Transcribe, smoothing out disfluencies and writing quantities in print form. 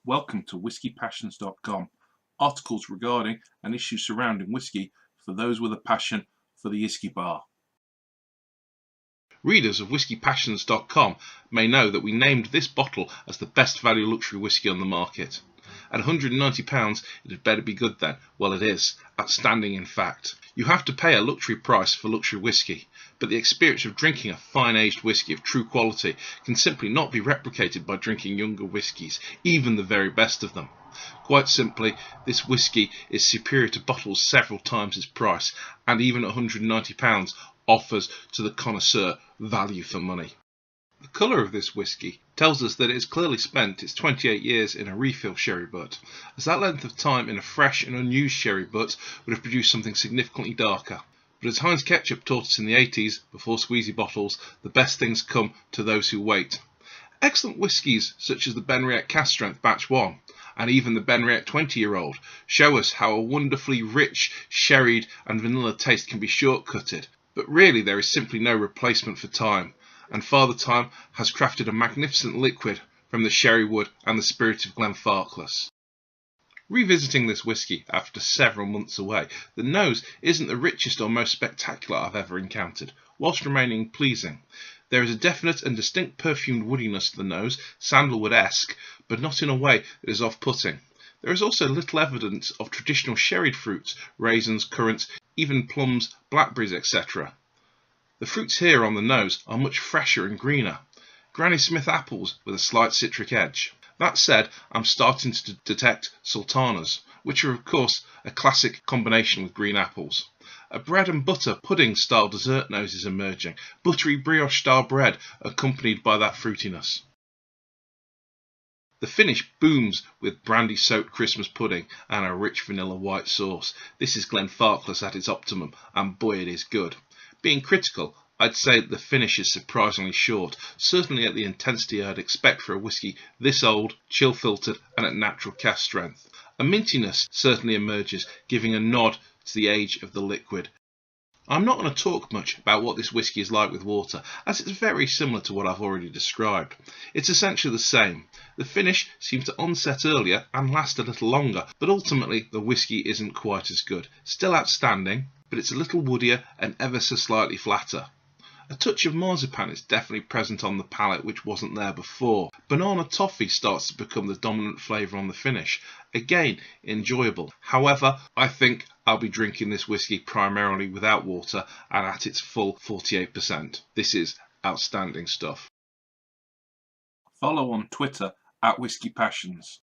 Welcome to whiskypassions.com, articles regarding and issues surrounding whisky for those with a passion for the Whisky bar. Readers of whiskypassions.com may know that we named this bottle as the best value luxury whisky on the market. At £190 it had better be good then. Well, it is. Outstanding, in fact. You have to pay a luxury price for luxury whisky, but the experience of drinking a fine aged whisky of true quality can simply not be replicated by drinking younger whiskies, even the very best of them. Quite simply, this whisky is superior to bottles several times its price, and even at £190 offers to the connoisseur value for money. The colour of this whisky tells us that it has clearly spent its 28 years in a refill sherry butt, as that length of time in a fresh and unused sherry butt would have produced something significantly darker. But as Heinz Ketchup taught us in the 80s, before squeezy bottles, the best things come to those who wait. Excellent whiskies such as the Benriach Cask Strength Batch 1 and even the Benriach 20-year-old show us how a wonderfully rich, sherried and vanilla taste can be shortcutted, but really there is simply no replacement for time. And Father Time has crafted a magnificent liquid from the sherry wood and the spirit of Glenfarclas. Revisiting this whisky after several months away, the nose isn't the richest or most spectacular I've ever encountered, whilst remaining pleasing. There is a definite and distinct perfumed woodiness to the nose, sandalwood-esque, but not in a way that is off-putting. There is also little evidence of traditional sherried fruits, raisins, currants, even plums, blackberries, etc. The fruits here on the nose are much fresher and greener. Granny Smith apples with a slight citric edge. That said, I'm starting to detect sultanas, which are of course a classic combination with green apples. A bread and butter pudding style dessert nose is emerging, buttery brioche style bread accompanied by that fruitiness. The finish booms with brandy soaked Christmas pudding and a rich vanilla white sauce. This is Glenfarclas at its optimum, and boy it is good. Being critical, I'd say that the finish is surprisingly short, certainly at the intensity I'd expect for a whisky this old, chill filtered and at natural cask strength. A mintiness certainly emerges, giving a nod to the age of the liquid. I'm not going to talk much about what this whisky is like with water, as it's very similar to what I've already described. It's essentially the same. The finish seems to onset earlier and last a little longer, but ultimately the whisky isn't quite as good. Still outstanding, but it's a little woodier and ever so slightly flatter. A touch of marzipan is definitely present on the palate, which wasn't there before. Banana toffee starts to become the dominant flavour on the finish. Again, enjoyable. However, I think I'll be drinking this whisky primarily without water and at its full 48%. This is outstanding stuff. Follow on Twitter at Whisky Passions.